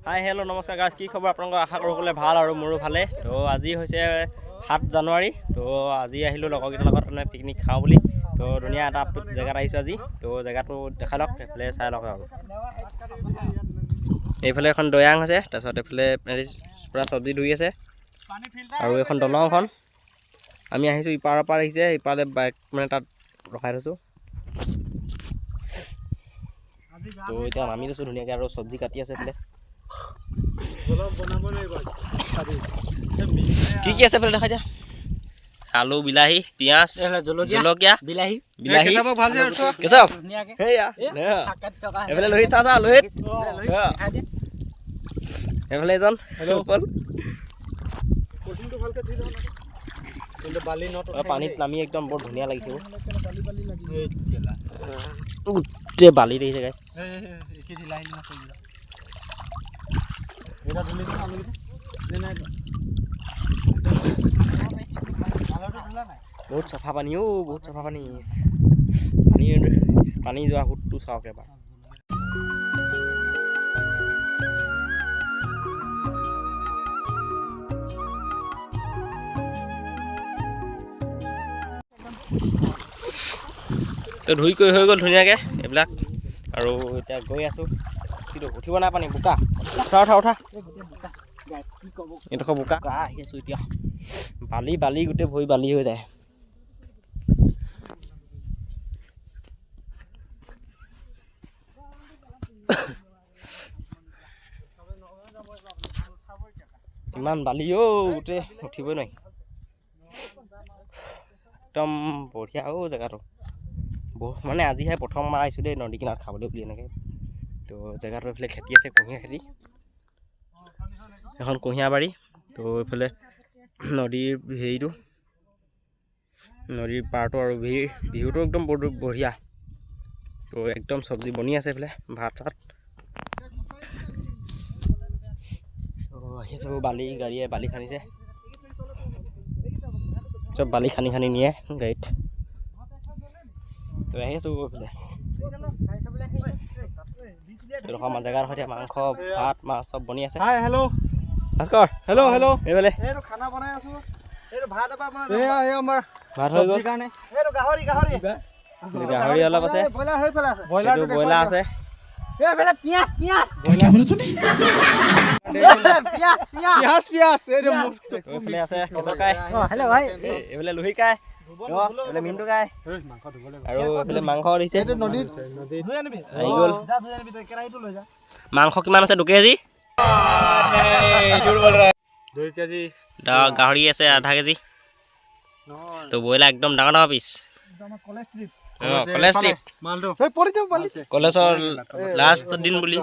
Hi hello' নমস্কাৰ guys, কি খবৰ আপোনালোকৰ? আশা কৰোঁ সকলোৱে ভাল আৰু মোৰো ভালে। তো আজি হৈছে 7 জানুৱাৰী। তো আজি আহিলোঁ লগৰকেইটাৰ লগত মানে পিকনিক খাওঁ বুলি। তো ধুনীয়া এটা জেগাত আহিছোঁ আজি। তো জেগাটো দেখাই লওক, এইফালে চাই লওক আৰু এইফালে এখন দৈয়াং আছে, তাৰপিছত এইফালে পূৰা চব্জি ধুই আছে আৰু এইখন দলংখন। আমি আহিছোঁ ইপাৰৰ পৰা আহিছে, ইপাৰে বাইক মানে তাত ৰখাই থৈছোঁ। তো এতিয়া নামি লৈছোঁ ধুনীয়াকৈ আৰু চব্জি কাটি আছে এইফালে। কি কি আছে দেখা দিয়া? আলু, বিলাহী, পিঁয়াজ, জলকীয়া, বিলাহী কেঁচা। এইফালে লোহিত চা লোহিত, এইফালে এজন পানীত নামি একদম বৰ ধুনীয়া লাগিছে। গোটেই বালি দেখিছে গাইছ। বহুত চাফা পানী, বহুত চাফা পানী। পানী যোৱা সোঁতটো চাওক এবাৰ। তো ধুই কৰি হৈ গ'ল ধুনীয়াকৈ এইবিলাক, আৰু এতিয়া গৈ আছোঁ। কিন্তু উঠিব নাই পানী, বোকা। উঠা এইডোখৰ বোকা আহি আছোঁ এতিয়া। বালি গোটেই ভৰি বালি হৈ যায়। ইমান বালি গোটেই উঠিবই নোৱাৰি। একদম বঢ়িয়া জেগাটো। মানে আজিহে প্ৰথমবাৰ আহিছোঁ দেই নদী কিনাৰত খাবলৈ বুলি এনেকৈ। তো জেগাটো এইফালে খেতি আছে, কুঁহিয়াৰ খেতি, এখন কুঁহিয়াৰ বাৰী। তো এইফালে নদীৰ হেৰিটো, নদীৰ পাৰটো আৰু বিহুটো একদম বৰ বঢ়িয়া। তো একদম চব্জি বনি আছে এইফালে, ভাত চাত। তো আহিছোঁ, বালি গাড়ীয়ে বালি খান্দিছে, চব বালি খান্দি নিয়ে গাড়ীত। তো আহি আছোঁ এইফালে এডোখৰ জেগাৰ সৈতে মাংস, ভাত, মাছ চব বনি আছে। ভাস্কৰ হেল্ল' এইফালে খানা বনাই আছোঁ। ভাত হৈ গ'ল, গাহৰি অলপ আছে, ব্ৰইলাৰ আছে। এইফালে লোহিকাই, মিণ্টু কাই, আৰু এইফালে মাংস দিছে। আহি গ'ল মাংস। কিমান আছে? 2 কেজি। গাহৰি আছে আধা কেজি। তো ব্ৰইলাৰ একদম ডাঙৰ ডাঙৰ পিচ। কলেজৰ লাষ্ট দিন বুলি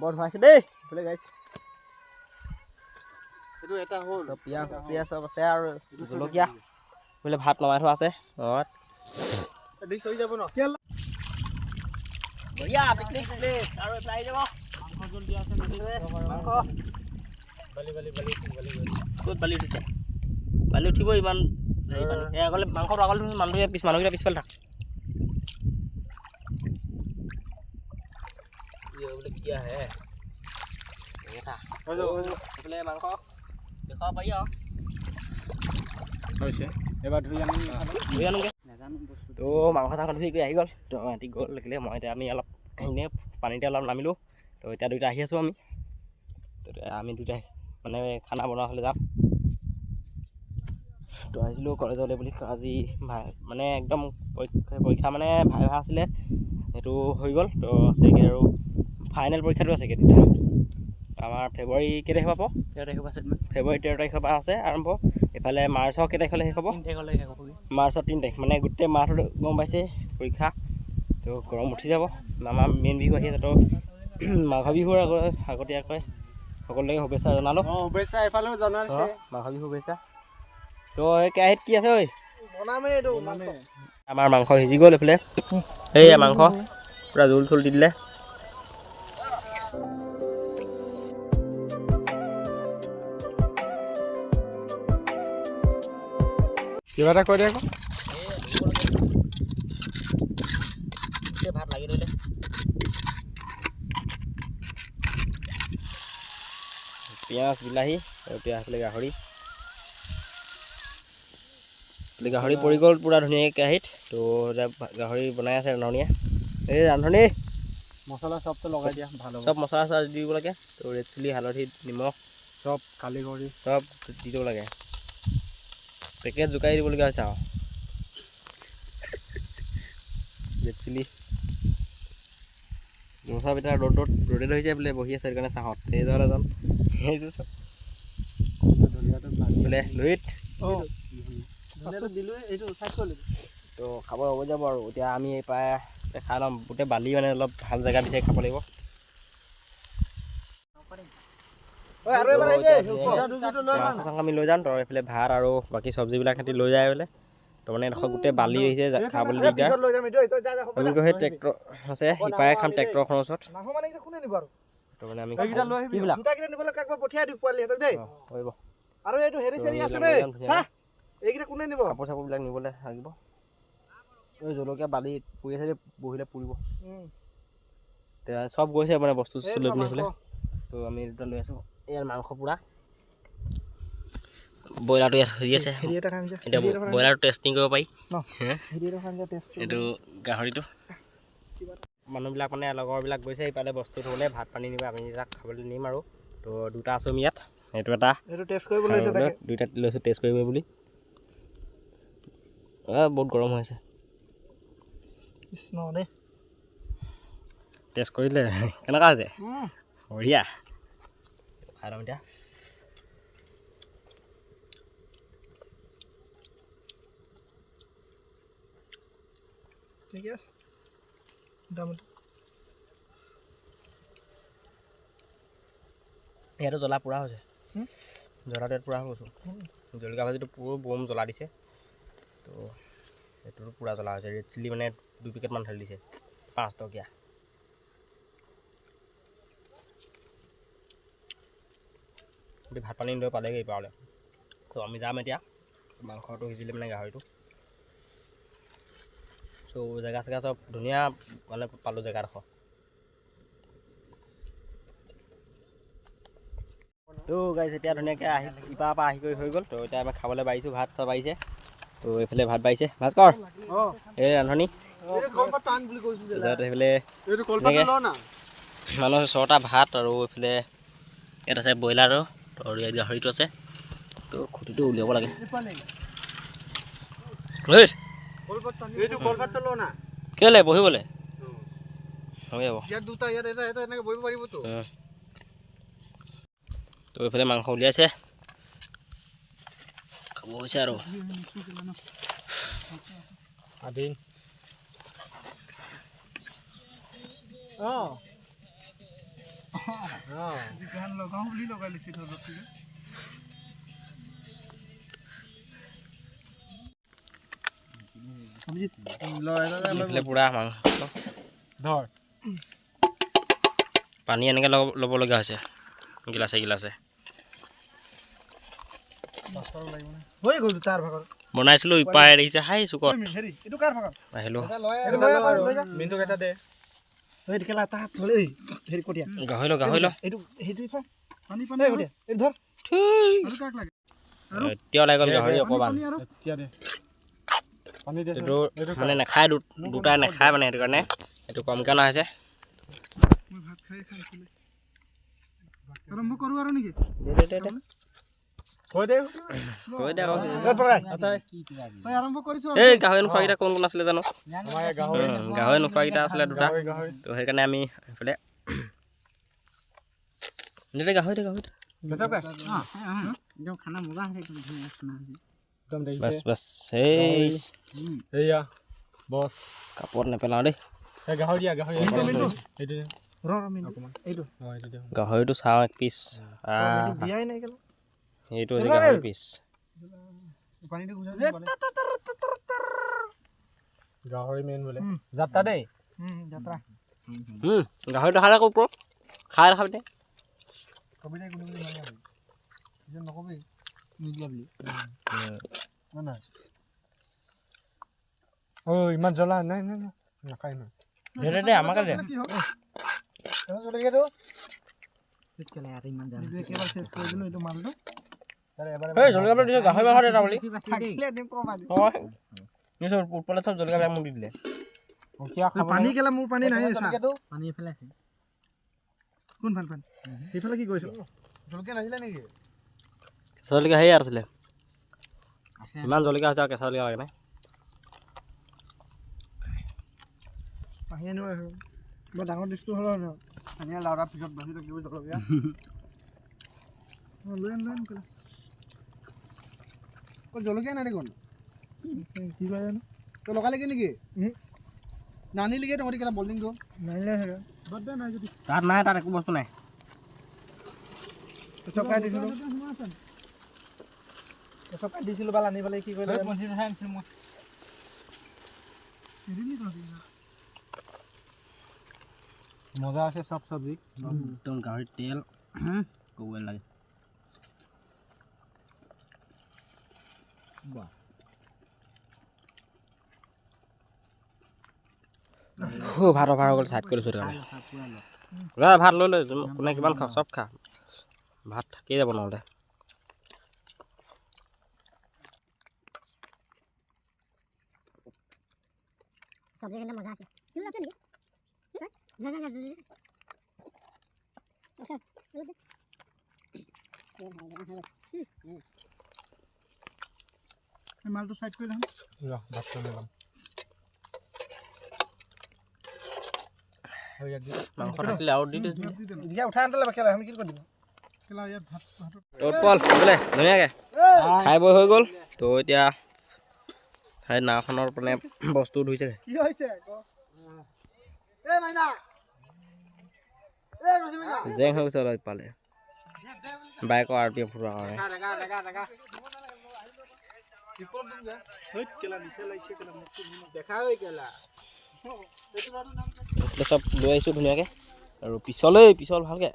বৰ ধুৱাইছে দেই গাইছ। পিঁয়াজ চব আছে আৰু জলকীয়া। বোলে ভাত নমাই থোৱা আছে ঘৰত। ক'ত বালি উঠিছে? বালি উঠিব ইমান হেৰি পানী। আগলে মাংসটো আগলে মানুহকেইটা পিছফালে থাক। বোলে কেতিয়া আহে এইফালে মাংস দেখাব পাৰি আৰু হৈছে। এবাৰ ধুই আনোগৈ। তো মাংস চাংস ধুই কৰি আহি গ'ল। তো ৰাতি গ'ল লাগিলে মই এতিয়া আমি অলপ এনেই পানীতে অলপ নামিলোঁ। তো এতিয়া দুইটা আহি আছোঁ আমি। তো আমি দুটাই মানে খানা বনোৱা হ'লে যাম। তো আহিছিলোঁ কলেজলৈ বুলি। আজি মানে একদম পৰীক্ষা মানে ভাইভা আছিলে, সেইটো হৈ গ'ল। তো আছেগৈ আৰু ফাইনেল পৰীক্ষাটো আছেগৈ দুটা। আমাৰ ফেব্ৰুৱাৰী কেই তাৰিখৰ পৰা? 13 তাৰিখৰ পৰা আছে। ফেব্ৰুৱাৰী 13 তাৰিখৰ পৰা আছে আৰম্ভ। এইফালে মাৰ্চৰ কেই তাৰিখলৈ শেষ হ'ব? 3 তাৰিখলৈ শেষ হ'ব। মাৰ্চৰ 3 তাৰিখ। মানে গোটেই মাহটো গম পাইছে পৰীক্ষা। তো গৰম উঠি যাব। আমাৰ মেইন বিহু আহি আছে। তো মাঘ বিহুৰ আগতীয়াকৈ সকলোকে শুভেচ্ছা জনালোঁ। শুভেচ্ছা এইফালেও জনাইছে, মাঘ বিহু শুভেচ্ছা। তো এই কেৰাহীত কি আছে ঐ? বনামেই এইটো আমাৰ মাংস সিজি গ'ল এইফালে এইয়া মাংস পূৰা জোল চোল দি দিলে কিবা এটা কৈ দে আকৌ ভাত লাগি ধৰিলে পিঁয়াজ বিলাহী আৰু এতিয়া এইফালে গাহৰি পৰি গ'ল পূৰা ধুনীয়াকৈ কেৰাহীত তো এতিয়া গাহৰি বনাই আছে ৰান্ধনীয়ে এই ৰান্ধনী মছলা চবটো লগাই দিয়া ভাল হ'ব চব মছলা চছলা দি দিব লাগে তো ৰেড চিলি হালধি নিমখ চব কালি কৰি চব দি দিব লাগে পেকেট জোকাৰি দিবলগীয়া হৈছে আৰু ৰেড চিলি মছলা ভিতৰত ৰ'দে ধৰিছে বোলে বহি আছে সেইকাৰণে চাহত সেইজন এজন সেইটো চব বোলে লুইত তো খাব হৈ যাব আৰু এতিয়া আমি প্ৰায় খাই ল'ম গোটেই বালি মানে অলপ ভাল জেগা বিচাৰি খাব লাগিব মাংস চাংস আমি লৈ যাম তো এইফালে ভাত আৰু বাকী চব্জিবিলাক সিহঁতি লৈ যায় বোলে তো মানে এডোখৰ গোটেই বালি আহিছে খাবলৈ দিগদাৰ আমি গৈ সেই ট্ৰেক্টৰ আছে সিপাৰে খাম ট্ৰেক্টৰখনৰ ওচৰত তো মানে আমি কাপোৰ চাপোৰবিলাক নিবলৈ লাগিব এই জলকীয়া বালি পৰি আছে বহিলে পুৰিব এতিয়া চব গৈছে মানে বস্তু চস্তু লৈ পিনি সেইফালে তো আমি দুটা লৈ আছোঁ ইয়াৰ মাংস পুৰা ব্ৰইলাৰটো ইয়াত হৈ আছে এতিয়া ব্ৰইলাৰটো টেষ্টিং কৰিব পাৰি এইটো গাহৰিটো মানুহবিলাক মানে লগৰবিলাক গৈছে ইফালে বস্তু থ'বলৈ ভাত পানী নিব আমি তাক খাবলৈ নিম আৰু তো দুটা আছোঁ আমি ইয়াত এইটো এটা দুইটা লৈছোঁ টেষ্ট কৰিব বুলি বহুত গৰম হৈ আছে টেষ্ট কৰিলে কেনেকুৱা হৈছে বঢ়িয়া খাই ল'ম এতিয়া ঠিকে আছে ইয়াতো জ্বলা পুৰা হৈছে জ্বলাটো ইয়াত পুৰা হৈ গৈছোঁ জলকীয়া ভাজিটো পুৰো বম জ্বলা দিছে তো এইটোতো পুৰা জ্বলা হৈছে ৰেড চিলি মানে 2 পেকেটমান ঢালি দিছে 5 টকীয়া ভাত পানী নিদিওঁ পালেগৈ পাৰলৈ তো আমি যাম এতিয়া মাংসটো সিজিলে মানে গাহৰিটো চ' জেগা চেগা চব ধুনীয়া মানে পালোঁ জেগাডোখৰ তো গাইছ এতিয়া ধুনীয়াকৈ ইপাৰ পৰা আহি কৰি হৈ গ'ল তো এতিয়া আমি খাবলৈ বাঢ়িছোঁ ভাত চব আহিছে তো এইফালে ভাত বাঢ়িছে ভাস্কৰ এই ৰান্ধনি সেইফালে মানুহ 6টা ভাত আৰু এইফালে ইয়াত আছে ব্ৰইলাৰো আৰু ইয়াত গাহৰিটো আছে তো খুঁটিটো উলিয়াব লাগে কেলে বহিবলৈ হৈ যাব তো এইফালে মাংস উলিয়াইছে খাব হৈছে আৰু আদিন লগাওঁ বুলি লগাই লৈছে পুৰা মাংস ধৰ পানী এনেকৈ ল'ব লগা হৈছে গিলাচে বনাইছিলোঁ ইপাৰে দেখিছে হাই চুকত আহিলোঁ গাহৰি ল এতিয়া ওলাই গ'ল গাহৰি অকণমান এইটো মানে নাখায় দুটাই নাখায় মানে সেইটো কাৰণে এইটো কমকৈ অনা হৈছে এই গাহৰি নোখোৱাকেইটা কোন কোন আছিলে জানো গাহৰি নোখোৱাকেইটা আছিলে দুটা তো সেইকাৰণে আমি এইফালে গাহৰি বাছ বাছ বছ কাপোৰত নেপেলাওঁ দেই গাহৰিটো চাওঁ এক পিচ এইটো হৈছে গাহৰি পিচ গাহৰি মেইন বোলে যাত্ৰা দেই যাত্ৰা গাহৰিটো খালে ক'ৰ ওপৰত খাই খাবি দে কবি দে কোনো বুলি মানে পিছত নকবি নিদিয়া বুলি নহয় ঐ ইমান জ্বলা নাই নাই নাই নাখায় ইমান দে আমাকে দে জলকীয়াটো একেবাৰে চেছ কৰি দিলোঁ এইটো মালটো এই জলকীয়া দিছে গাহৰি মাংস এটা বুলি থাকিলে দিম কম আজি নিশ্চয় ওপৰলৈ চব জলকীয়া মোক দি দিলে পানী কেলা মোৰ পানী নাই পানী এফালে আছে কোন ভাল পানী সেইফালে কি কৰিছ জলকীয়া নাছিলে নেকি কেঁচা জলকীয়া সেয়াই আছিলে ইমান জলকীয়া হৈছে আৰু কেঁচা জলকীয়া লাগে নাই পানী আনিব বৰ ডাঙৰ ডিচটো হ'ল ন পানী লাউৰা পিছত বাঢ়ি থাকিব জলকীয়া লৈ আন ক'ত জলকীয়া নাই দেখোন কি কয় জানো তই লগালেগৈ নেকি নানিলেগৈ তহঁতি কেলা বল্ডিংটো নানিলে বাদ দে নাই যদি তাত নাই তাত একো বস্তু নাই চকাই দিছিলোঁ চকাই দিছিলোঁ বাল আনি পেলাই কি কৰিলে মজা আছে চব চব্জি একদম গাহৰিৰ তেল ক'বই লাগে ভাত অভাৰ হৈ গ'ল চাইড কৰিছোঁ কাৰণে ভাত লৈ লৈ কোনে কিমান খা চব খা ভাত থাকি যাব নহ'লে চব্জিখিনি মজা আছে কি আছে নেকি মালটো চাইড কৰি ল'ম ভাতটো লৈ ল'ম মাংস থাকিলে আৰু দি এতিয়া উঠাই আনিলে খেলা আমি কি কৰি দিব খেলা ইয়াত ভাত পল বোলে ধুনীয়াকৈ খাই বৈ হৈ গ'ল তো এতিয়া সেই নাওখনৰ মানে বস্তু ধুইছে কি হৈছে জেং হৈ গৈছে অলপ পালে বাইকৰ আৰ পি এফ ফুৰাৰ কাৰণে চব লৈ আহিছোঁ ধুনীয়াকৈ আৰু পিছল ভালকৈ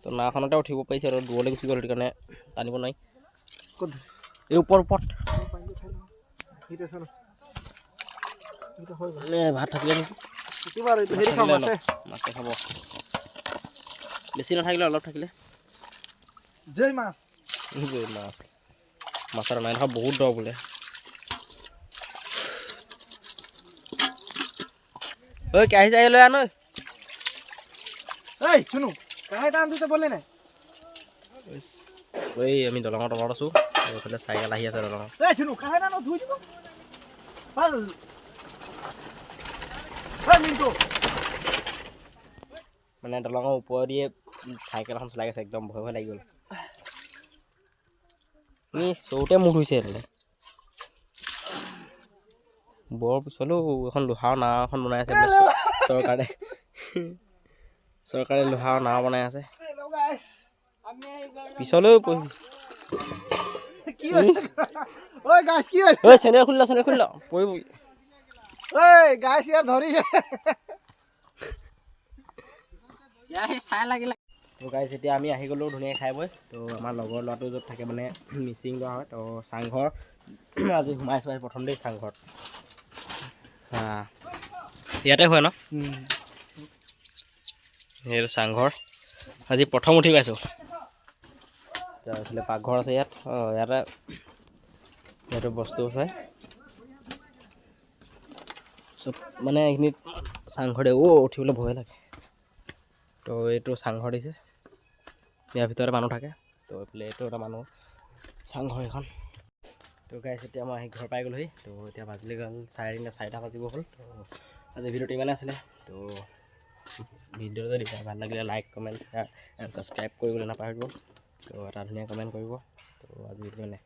তো নাওখনতে উঠিব পাৰিছে আৰু দূৰলৈ গুচি গ'ল সেইটো কাৰণে টানিব নোৱাৰি এই ওপৰত ভাত থাকিলে নেকি মাছে খাব বেছি নাথাকিলে অলপ থাকিলে জয় মাছ মাছৰ নাই নহয় বহুত দ বোলে ঐ কেৰাহী চাহী লৈ আন এই শুনো কাহাই দাম দিতে বলে নাই এই আমি দলঙৰ তলত আছোঁ এইফালে চাইকেল আহি আছে দলঙত এই শুনো কাহাই দাম ধুই দিব ভাল মানে দলঙৰ ওপৰেদিয়ে চাইকেল এখন চলাই গৈছে একদম ভয় লাগি গ'ল চৌতে মূৰ ধুইছে এইফালে বৰ পিছলৈও এখন লোহাৰ নাও এখন বনাই আছে চৰকাৰে লোহাৰ নাও বনাই আছে পিছলৈও চেনেল খুলি ল পৰিব গাইছ ইয়াত ধৰিছে তো গাইছ এতিয়া আমি আহি গ'লোঁ ধুনীয়াকৈ খাই বৈ তো আমাৰ লগৰ ল'ৰাটো য'ত থাকে মানে মিচিং ল'ৰা হয় তো চাংঘৰ আজি সোমাইছোঁ প্ৰথম দেই চাংঘৰত ইয়াতে হয় ন এইটো চাংঘৰ আজি প্ৰথম উঠি পাইছোঁ তাৰপিছতে পাকঘৰ আছে ইয়াত ইয়াতে বস্তু হয় চব মানে এইখিনিত চাংঘৰতে উঠিবলৈ ভয় লাগে তো এইটো চাংঘৰ দিছে ইয়াৰ ভিতৰতে মানুহ থাকে তো এইফালে এইটো এটা মানুহ চাংঘৰ এখন তো গাইছ এতিয়া মই আহি ঘৰ পাই গ'লোহি তো এতিয়া বাজিলে গ'ল 4:30 বাজিব হ'ল তো আজি ভিডিঅ'টো ইমানে আছিলে তো ভিডিঅ' যদি ভাল লাগিলে like comment share and subscribe কৰিবলৈ নাপাহৰিব তো এটা ধুনীয়া কমেণ্ট কৰিব তো আজি মানে